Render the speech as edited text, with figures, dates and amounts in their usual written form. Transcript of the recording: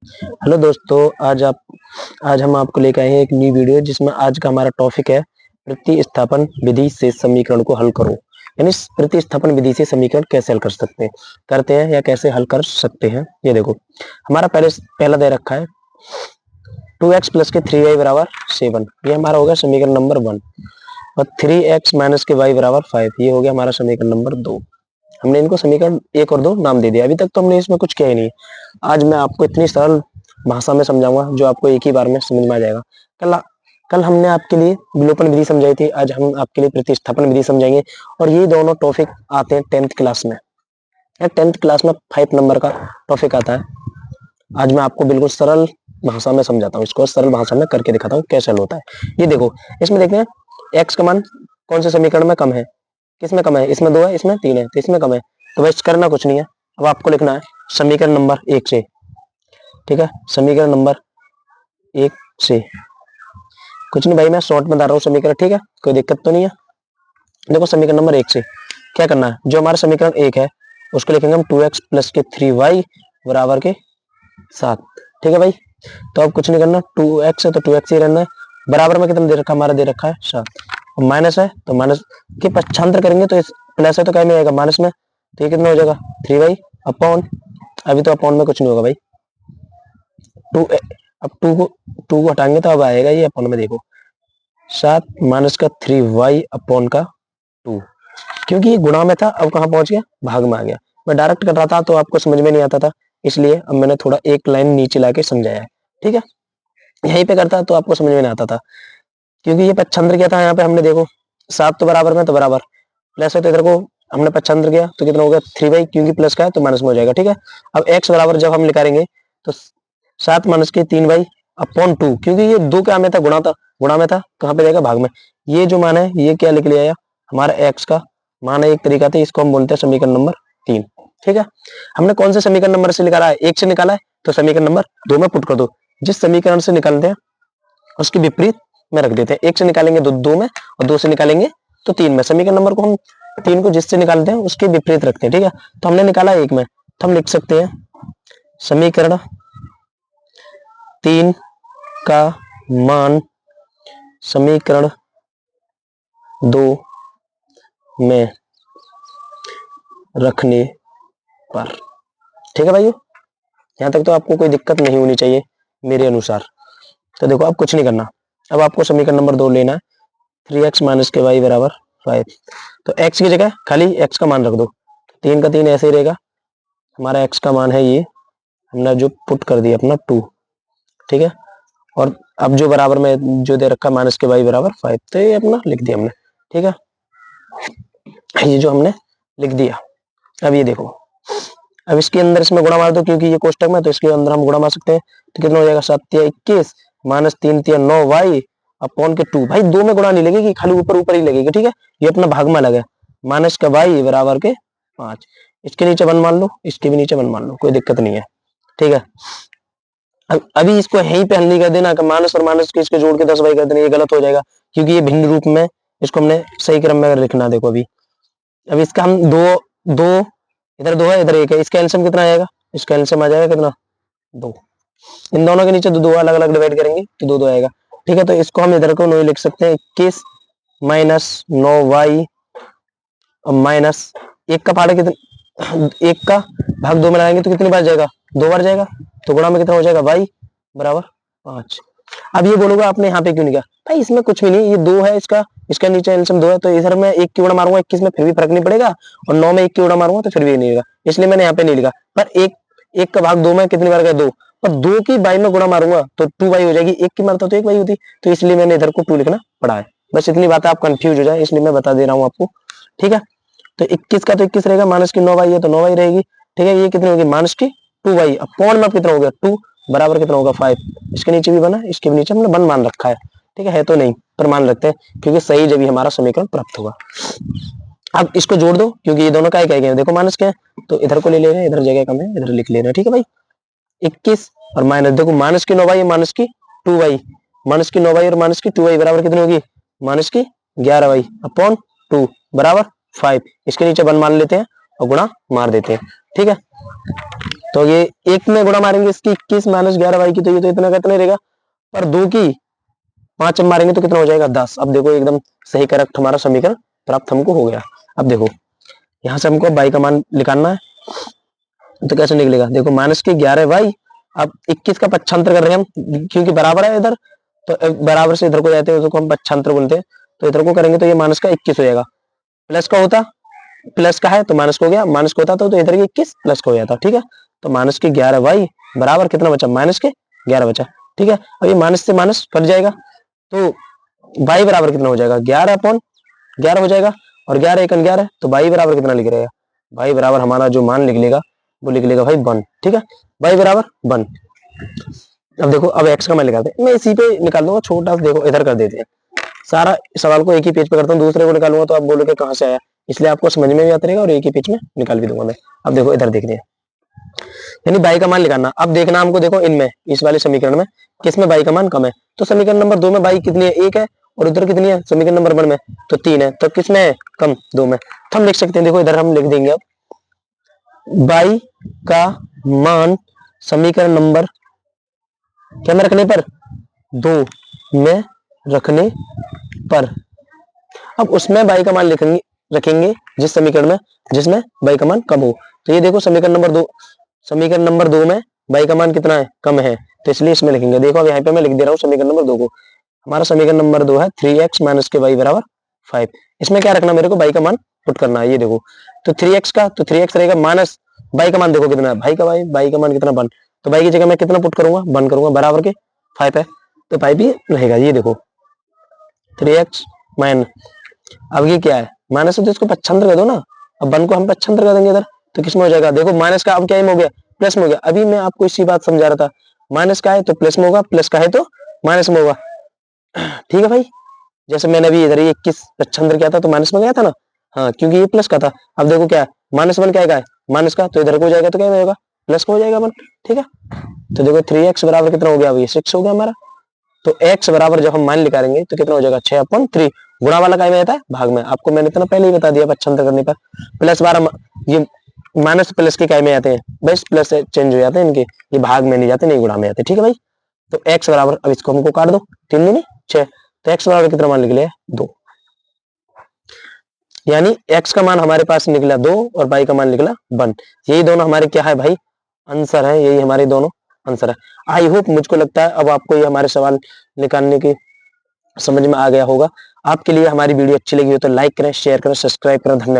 Hello दोस्तों, आज हम आपको लेकर आए हैं एक न्यू वीडियो जिसमें आज का हमारा टॉपिक है प्रतिस्थापन विधि से समीकरण को हल करो। यानी प्रतिस्थापन विधि से समीकरण कैसे हल करते हैं या कैसे हल कर सकते हैं। ये देखो, हमारा पहला दे रखा है 2x प्लस के 3y बराबर 7। ये हमारा हो गया समीकरण नंबर 1। और 3x माइनस के y बराबर 5, ये हो गया हमारा समीकरण नंबर 2। हमने इनको समीकरण 1 और 2 नाम दे दिया। अभी तक तो हमने इसमें कुछ किया ही नहीं। आज मैं आपको इतनी सरल भाषा में समझाऊंगा जो आपको एक ही बार में समझ में आ जाएगा। कल कल हमने आपके लिए विलोपन विधि समझाई थी, आज हम आपके लिए प्रतिस्थापन विधि समझाएंगे। और ये दोनों टॉपिक आते हैं 10th क्लास में। 10th क्लास में 5 नंबर का टॉपिक आता है। आज मैं आपको बिल्कुल सरल भाषा में समझाता हूँ, इसको सरल भाषा में करके दिखाता हूँ कैसे हल होता है। ये देखो, इसमें देखते हैं एक्स का मान कौन से समीकरण में कम है। किसमें कम है? इसमें 2 है, इसमें 3 है, तो इसमें कम है। तो वैसे करना कुछ नहीं है, अब आपको लिखना है समीकरण नंबर 1 से। ठीक है, समीकरण नंबर 1 से कुछ नहीं भाई, मैं शॉर्ट में बता रहा हूँ समीकरण। ठीक है, कोई दिक्कत तो नहीं है। देखो, समीकरण नंबर 1 से क्या करना है, जो हमारा समीकरण 1 है उसको लिखेंगे हम 2x प्लस के 3y बराबर के 7। ठीक है भाई, तो अब कुछ नहीं करना, 2x है तो 2x ही रहना है। बराबर में कितना दे रखा, हमारा दे रखा है 7। माइनस है तो माइनस के पक्षांतर करेंगे तो प्लस है तो क्या में आएगा, माइनस में। तो ये कितना हो जाएगा 3y अपॉन, अभी तो अपॉन में कुछ नहीं होगा भाई, 2। अब 2 को हटाएंगे तो अब आएगा ये अपॉन में। देखो 7 माइनस का 3y अपॉन का 2, क्योंकि ये गुणा में था, अब कहाँ पहुंच गया, भाग में आ गया। मैं डायरेक्ट कर रहा था तो आपको समझ में नहीं आता था, इसलिए अब मैंने थोड़ा एक लाइन नीचे लाके समझाया है। ठीक है, यहीं पे करता तो आपको समझ में नहीं आता था, क्योंकि ये पक्षांतर क्या था यहाँ पे हमने। देखो 7 तो बराबर में, तो बराबर प्लस है तो इधर को हमने पक्षांतर किया तो कितना हो गया 3y, क्योंकि प्लस का है तो माइनस में हो जाएगा। ठीक है, अब x बराबर जब हम निकालेंगे तो 7 माइनस के 3y अपॉन 2, क्योंकि ये 2 क्या में था, गुणा में था, कहाँ पे जाएगा, भाग में। ये जो मान है ये क्या लिख लिया, हमारा x का मान है। एक तरीका था, इसको हम बोलते हैं समीकरण नंबर 3। ठीक है, हमने कौन से समीकरण नंबर से निकाला है, 1 से निकाला है, तो समीकरण नंबर 2 में पुट कर दो। जिस समीकरण से निकालते हैं उसके विपरीत में रख देते हैं। 1 से निकालेंगे तो 2 में, और 2 से निकालेंगे तो 3 में। समीकरण नंबर को हम 3 को जिससे निकालते हैं उसके विपरीत रखते हैं। ठीक है, तो हमने निकाला 1 में, तो हम लिख सकते हैं समीकरण 3 का मान समीकरण 2 में रखने पर। ठीक है भाइयों, यहां तक तो आपको कोई दिक्कत नहीं होनी चाहिए मेरे अनुसार। तो देखो, अब कुछ नहीं करना, अब आपको समीकरण नंबर 2 लेना है 3x माइनस के y बराबर 5। तो x की जगह खाली x का मान रख दो, 3 का 3 ऐसे ही रहेगा। हमारा x का मान है ये, हमने जो पुट कर दिया अपना 2। ठीक है, और अब जो बराबर में जो दे रखा माइनस के y बराबर 5, तो ये अपना लिख दिया हमने। ठीक है, ये जो हमने लिख दिया। अब ये देखो, अब इसके अंदर इसमें गुणा मार दो, क्योंकि ये कोष्टक में, तो इसके अंदर हम गुणा मार सकते हैं। तो कितना हो जाएगा 7 या 21 माइनस 3 या 9y अपॉन के 2। भाई 2 में गुणा नहीं लगेगी, खाली ऊपर ऊपर ही लगेगी। ठीक है, ये अपना भाग में लगा, माइनस का y बराबर के 5। इसके नीचे 1 मान लो, इसके भी नीचे 1 मान लो, कोई दिक्कत नहीं है। ठीक है, अभी इसको यहीं पे हल नहीं कर देना कि माइनस और माइनस के इसके जोड़ के 10y कर देना, ये गलत हो जाएगा, क्योंकि ये भिन्न रूप में, इसको हमने सही क्रम में अगर लिखना। देखो अभी इसका हम दो इधर 2 है, इधर 1 है, इसका एलसीएम कितना आएगा, इसका एलसीएम आ जाएगा कितना 2। इन दोनों के नीचे दो अलग अलग डिवाइड करेंगे तो 2 आएगा। ठीक है, तो इसको हम इधर को नहीं लिख सकते हैं 21 माइनस 9y और माइनस 1 का पार्ट कितना, 1 का भाग 2 में लगाएंगे तो कितनी बार जाएगा, 2 बार जाएगा। तो गुणा में कितना हो जाएगा y बराबर 5। अब ये बोलोगे आपने यहाँ पे क्यों नहीं किया, भाई इसमें कुछ भी नहीं, ये 2 है, इसका नीचे एलसीएम 2 है, तो इधर में 1 की गुणा मारूंगा 21 में फिर भी फर्क नहीं पड़ेगा, और 9 में 1 की गुणा मारूंगा तो फिर भी नहीं होगा, इसलिए मैंने यहाँ पे नहीं लिखा। पर एक का भाग 2 में कितनी बार गया 2, और 2 की बाई में गुणा मारूंगा तो 2y हो जाएगी, 1 की मारता तो 1y होती, तो इसलिए मैंने इधर को 2 लिखना पड़ा है। बस इतनी बात आप कंफ्यूज हो जाए इसलिए मैं बता दे रहा हूँ आपको। ठीक है, तो 21 का तो 21 रहेगा, माइनस की 9y है तो 9y रहेगी। ठीक है, ये कितनी होगी माइनस की 2y अपॉन में कितना हो गया 2 बराबर कितना होगा 5। इसके नीचे भी बना, इसके भी नीचे हमने 1 मान रखा है। ठीक है तो नहीं पर मान रखते हैं, क्योंकि सही जब हमारा समीकरण प्राप्त होगा। अब इसको जोड़ दो, क्योंकि ये दोनों का क्या है, देखो माइनस क्या है, तो इधर को ले ले रहे हैं, इधर जगह कम है, इधर लिख ले रहे हैं। ठीक है भाई, 21 और माइनस, देखो माइनस की 9y माइनस की 2y, माइनस की 9y और माइनस की 2y बराबर कितनी होगी, माइनस की 11y अपॉन 2 बराबर 5। इसके नीचे 1 मान लेते हैं और गुणा मार देते हैं। ठीक है, तो ये एक में गुणा मारेंगे इसकी 21 माइनस 11y की, तो ये तो इतना का इतना रहेगा, पर 2 की 5 मारेंगे तो कितना हो जाएगा 10। अब देखो एकदम सही करेक्ट हमारा समीकरण प्राप्त हमको हो गया। अब देखो यहाँ से हमको y का मान निकालना है, तो कैसे निकलेगा, देखो माइनस की 11y, अब 21 का पक्षांतर कर रहे हैं हम क्योंकि बराबर है इधर, तो बराबर से इधर को जाते हैं तो हम पक्षांतर बोलते हैं, तो इधर को करेंगे तो ये माइनस का 21 हो जाएगा, प्लस का होता प्लस का है तो माइनस का हो गया, माइनस का होता तो इधर की 21 प्लस का हो जाता, ठीक है। तो माइनस की 11y बराबर कितना बचा, माइनस के 11 बचा, ठीक है। अब ये माइनस से माइनस कट जाएगा, तो y बराबर कितना हो जाएगा 11/11 हो जाएगा, और 11 1 11, तो y बराबर कितना लिख रहेगा, y बराबर हमारा जो मान लिख लेगा वो लिख लेगा भाई 1, ठीक है, y बराबर 1। अब देखो अब x का मान निकालते हैं, मैं इसी पे निकाल दूंगा छोटा, देखो इधर कर देते हैं, सारा सवाल को एक ही पेज पे करता हूँ, दूसरे को निकालूंगा तो आप बोलोगे कहाँ से आया, इसलिए आपको समझ में भी आता रहेगा और एक ही पेज में निकाल भी दूंगा मैं। अब देखो इधर देखते हैं, यानी y का मान निकालना। अब देखना हमको, देखो इनमें इस वाले समीकरण में किसमें y का मान कम है, तो समीकरण नंबर 2 में y कितनी है 1 है, और उधर कितनी है समीकरण नंबर 1 में तो 3 है, तो किसमें है कम 2 में, तो हम लिख सकते हैं, देखो इधर हम लिख देंगे अब y का मान समीकरण नंबर क्या में रखने पर 2 में रखने पर, अब उसमें y का मान लिखेंगे रखेंगे जिस समीकरण में जिसमें y का मान कम हो, तो ये देखो समीकरण नंबर 2 में y का मान कितना है कम है, तो इसलिए इसमें लिखेंगे। देखो अब यहाँ पे मैं लिख दे रहा हूँ समीकरण नंबर 2 को, हमारा समीकरण नंबर 2 है 3x माइनस के y बराबर 5। इसमें क्या रखना, मेरे को y का मान पुट करना है, ये देखो तो 3x का तो 3x रहेगा माइनस y का मान देखो कितना है, भाई का y का मान कितना 1, तो y की जगह मैं कितना पुट करूंगा 1 करूंगा, बराबर के 5 है, तो 5 भी रहेगा, ये देखो 3x माइन, अब ये क्या है माइनस है तो इसको पक्षांतर कर दो ना, अब 1 को हम पक्षांतर कर देंगे इधर, तो किसमें हो जाएगा, देखो माइनस का अब क्या हो गया प्लस में हो गया। अभी मैं आपको इसी बात समझा रहा था, माइनस का है तो प्लस में होगा, प्लस का है तो माइनस में होगा, ठीक है भाई। जैसे मैंने अभी इधर ये 21 पक्षांतर किया था तो माइनस में गया था ना, हाँ क्योंकि ये प्लस का था। अब देखो क्या है -1 क्या है माइनस का, तो इधर को हो जाएगा तो क्या होगा प्लस का हो जाएगा 1, ठीक है। तो देखो 3x बराबर कितना हो गया, अभी 6 हो गया हमारा, तो x बराबर जब हम मान निकालेंगे तो कितना हो जाएगा 6/3, गुणा वाला काय में आता है भाग में, आपको मैंने इतना पहले ही बता दिया पक्षांतर करने पर, प्लस 12 ये माइनस प्लस के काय में आते हैं, बस प्लस से चेंज हो जाते हैं इनके, ये भाग में नहीं जाते नहीं गुणा में आते, ठीक है भाई। तो x बराबर, अब इसको हमको काट दो, 3 नहीं 6, तो x बराबर कितना मान निकले 2, यानी x का मान हमारे पास निकला 2 और y का मान निकला 1, यही दोनों हमारे क्या है भाई आंसर है, यही हमारे दोनों आंसर है। आई होप मुझको लगता है अब आपको ये हमारे सवाल निकालने की समझ में आ गया होगा। आपके लिए हमारी वीडियो अच्छी लगी हो तो लाइक करें, शेयर करें, सब्सक्राइब करें, धन्यवाद।